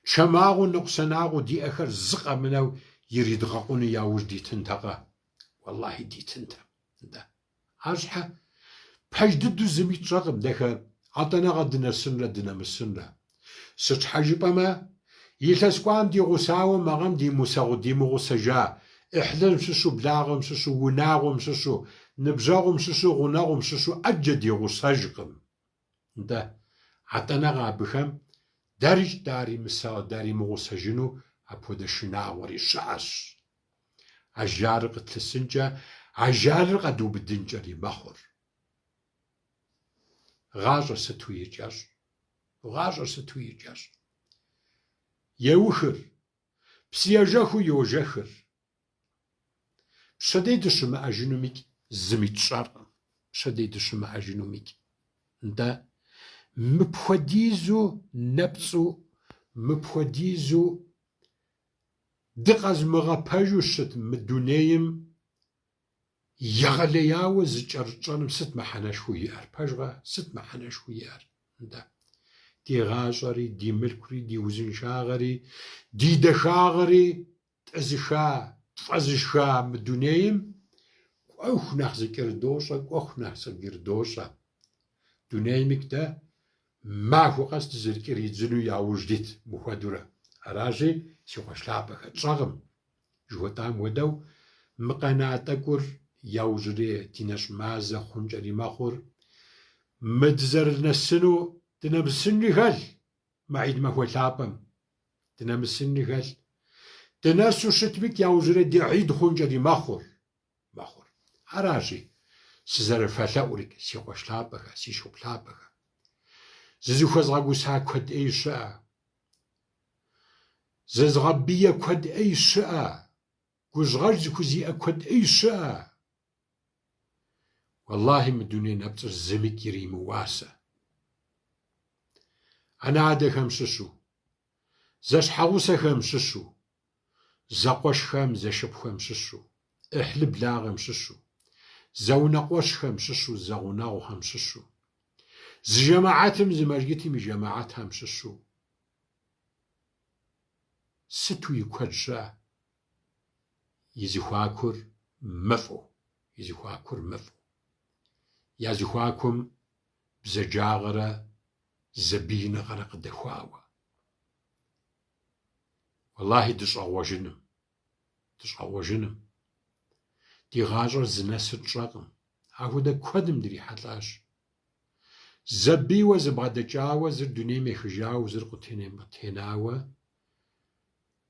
Чэмагъыу ныкъусанагъыу диӏэхэр зы къэмынэу иридгъэкъуну яужь дитынтэкъэ? Уэллахи дитынтэм. Ар щхьэ пэж дыдэу зыми тщӏэкъым дэхэ атӏэнэкъэ дынэсынрэ дынэмысынрэ. Сыт щхьэ жыпӏэмэ, илъэс кӏуам дигъусауэ макъым димыгъусэжа, ӏыхьлым щыщу, благъэм щыщу, унагъуэм щыщу, ныбжьэгъум щыщу, гъунэгъум щыщу ӏэджэ дигъусэжкъым. Атӏэнэкъэ абыхэм даримыгъусэжыну апхуэдэ шынагъуэри щыӏэщ. Ажалыр къытлъысынкӏэ, ажалыр къэдубыдынкӏэри мэхъур. Гъащӏэр сыту икӏэщ. Гъащӏэр сыту икӏэщ. Еухыр, псыежэхыу йожэхыр. Пщэдей дыщымыӏэжынумикӏ зыми тщӏэркъым. Пщэдей дыщымыӏэжынумикӏ. Мыпхуэдизу нэпцӏу, мыпхуэдизу дыкъэзмыгъэпэжу щыт мы дунейм егъэлеяуэ зыкӏэрыщӏэным сыт мыхьэнэшхуэ иӏэр? Пэжкъэ? Сыт мыхьэнэшхуэ иӏэр? Ди гъащӏэри, ди мылъкури, ди узыншагъэри, ди дахагъэри тӏэзыха, тфӏэзышха мы дунейм кӏуэху нэхъ зыкӏэрыдощӏэ, кӏуэху нэхъ зыкӏэрыдощӏэ. Дунейм дэ махуэ къэс дызэрыкӏэридзыну яужь дит мыхуэдурэ. Аращи, си къуэш лъапӏэхэ тщӏэкъым. Жыхуэтӏам хуэдэу, мы къэна тӏэкӏур яужьрей ди нэщӏ мазэ хъункӏэри мэхъур. Мы дызэрынэсыну дынэмысынри хэлъ, معيد ما هو ثابم تنامسني قال تناسو شتمك يا وزري دي عيد خونجا دي ماخور عراجي سزر فلاورك سي خوش لابخا سي شوب لابخا ززوخز غاغوسا كود اي شاء ززغبية كود اي شاء كوزغاج كوزي اكود اي شاء والله من الدنيا نبتر زمك يريم واسع أنا عادة خمسشو زاش حاوسة خمسشو زاقوش خم زاشب خمسشو احلب لا خمسشو زاونقوش خمسشو زاوناو خمسشو زجماعاتم زمرجتي مجماعات خمسشو ستو يكوجا يزيخواكر مفو يازيخواكم بزجاغرة زبين غرق دخواوة والله تشعوجنم دي غاجر زنسر شاقم هاودا كودم دري حتلاش زبي وزبغدا جاوة زر دوني ميخجاو زر قتيني متيناوة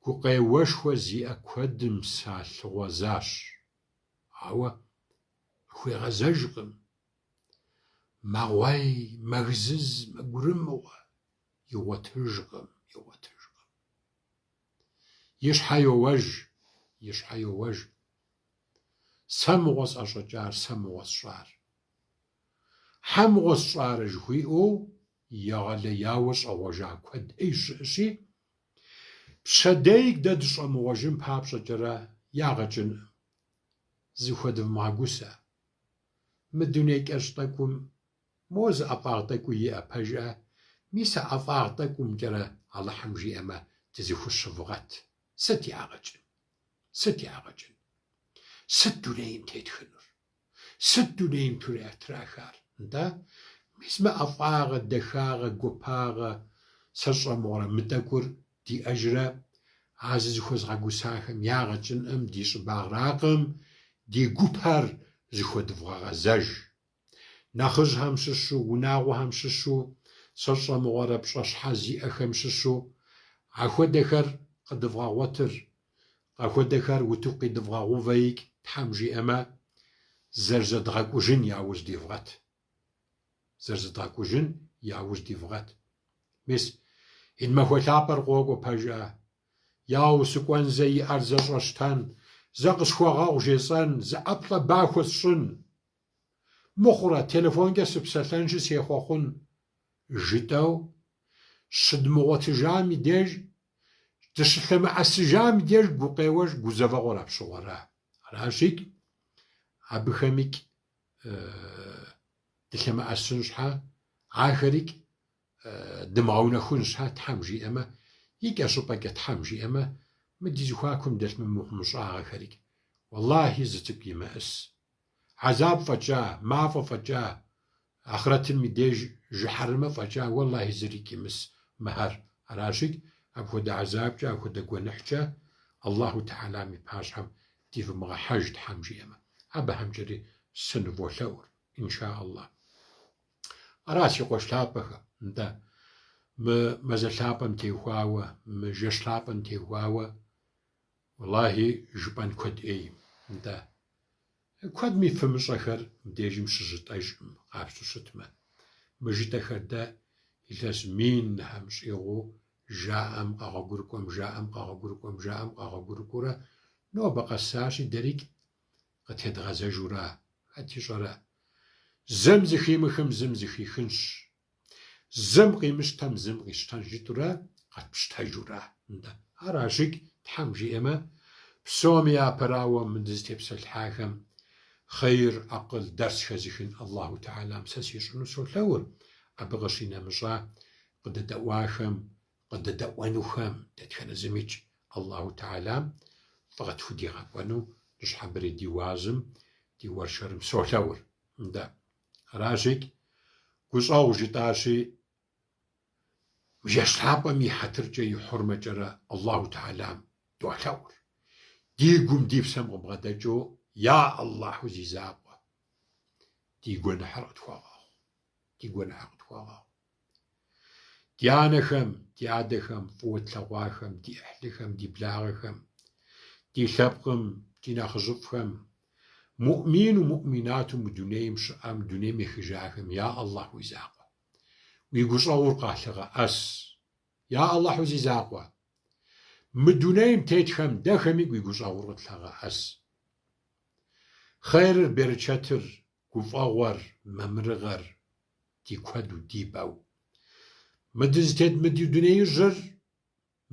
كوقي وشوة زي أكودم سال غوزاش هاوة خوي غزاجقم مغواي مغزز مغرموة يواترجقم يشحيو وج سمغوص أشجار سمغوص شعر حمغوص شعر جويو يغلي ياوش أوجا كود إيشي بشديك دادش أموجن باب شجرة ياغجن زيخود معقوسة مدونيك أشتاكم موز أفاغتاكو يأباجا ميسا أفاغتاكم جرى على حمجي أما تزيخوش شفغات ستي عغجن ستونين تيتخنر ستونين توري أتراخار دا ميسما أفاغ دخاغ قوباغ سرشا مورا متاكور دي أجرى عزيز خوز غاقوساخم ياغجن أم دي شباغ راقم دي قوبار زيخو دفغاغ زاج ناخج همششو وناغو همششو سرشا مورا بشاش حازي أخمششو عخو دخر قد دفغاغ واتر عخو دخر وتوقي دفغاغ وفايك تحمجي أما زرزة دغاكوجن يعوز ديفغات مس إن ما هو ثابر غوغو باجا ياو سكوان زي أرزش أشتان زاقش خواغاو جيسان زأبلا باخوز شن مخورا تلفون جسب سلانج سيخوخون جيتاو شدموغوت جامي ديج تشلما أسجامي ديج قوقيوش قوزافا غراب شوارا راشيك عبخميك دلما أسنشها عاخريك دمعونا خونشها تحمجي أما يكاشو باكا تحمجي أما مدي زخواكم دلت من مخمش عاخريك والله زتك يمأس عذاب فجاه معفى فجاه آخرت المديج جحرمة فجاه والله زريك يمس مهر راشيك أبو دا عذاب جا أبو دا قونح جا الله تعالى مباشهم تيف مغا حاج تحمجي أما أبا همجري سنفو ثور إن شاء الله راسي قوش لابخ انت مازال لابم تيخواوة مجاش لابم تيخواوة والله جبان كود اي انت كود مي فمش اخر مديجي مشجت ايشم قابسو شتما مجيت اخر دا إلاس مين همش ايغو جاءم قاغا نو بقى ساشي دريك قد هدغزا جورا هاتي جورا زمزخي مخم زمزخي خنش زمقي مشتم زمقي شتان جيتورا قد بشتا جورا هراشيك تحمجي اما بسوميا براوة من دزتيبس الحاكم خير عقل درس خزيخن الله تعالى مساسي شنو سولور أبغشينا مجا قد دواخم قد دوانوخم تتخن زميج الله تعالى فقط فدي غبانو نش حبري دي وازم دي ورشرم سولور دا راشيك كوز أو جتاشي مجاش لابا مي حتر جاي حرمة جرى الله تعالى دوالور دي قم دي بسم غبغدا جو يا الله زيزابا دي قونا حرق تواغا ديانا خم ди адэхэм, фӀыуэ тлъэгъуахэм, ди Ӏыхьлыхэм, ди благъэхэм, ди лъэпкъым, ди нэхъыжьыфӀхэм, муъмин у муъминату мы дунейм щыӀэм, дунейм ехыжахэм, я Аллахь уи закъуэ. Уи гущӀэгъур къалъыгъэӀэс. Я Аллахь зи закъуэ. Мы дунейм тетхэм дэхэми уи гущӀэгъур къытлъагъэӀэс. Хъерыр, берычэтыр, гуфӀэгъуэр, мамырыгъэр ди куэду, ди бэу. Мы дызытет мы ди дунеижьыр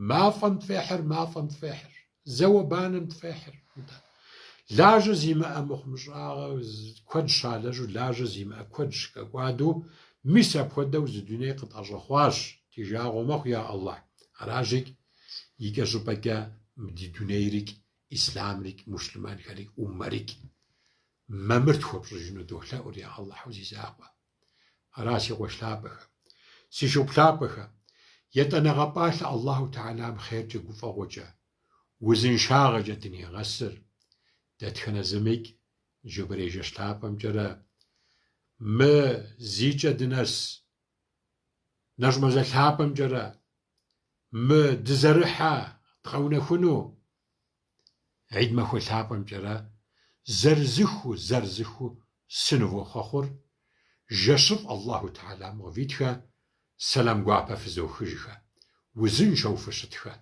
мафӀэм тфехьыр, мафӀэм тфехьыр, зэуэ банэм тфехьыр. Лажьэ зимыӀэ мыхъумыщӀагъэ, куэд щалэжьу, лажьэ зимыӀэ куэд щыкӀэкӀуадэу, мис апхуэдэу зы дуней къытӀэщӀэхъуащ. Ди жагъуэ мэхъу, я Аллахь. АражикӀ икӀэ щӀыпӀэкӀэ ди дунейрикӀ, ИсламрикӀ, муслъманхэрикӀ, ӀуммэрикӀ мамыр тхуэпщӀыжыну долъэӀур, я Аллахь зи закъуэ. Ара си къуэш-лъапӀэхэ, си шыгъу лъапӀэхэ, етӀэнэгъэпӀалъэ Аллаху Тәалэм хъеркӀэ, гуфӀэгъуэкӀэ, узыншагъэкӀэ дынегъэсыр, дэтхэнэ зымикӀ джэбырей жэщтапӀэмкӀэрэ, мы зикӀэ дынэс нэщӀмэзэ лъапӀэмкӀэрэ, мы дызэрыхьэ дгъэунэхуну Ӏейд махуэ лъапӀэмкӀэрэ, зэрызыхыу сыну хъуэхъур жэщыфӀ Аллаху Тәалэм къывитхэ, сэлам гуапэ фызохыжхэ, узыншэу фыщытхэ.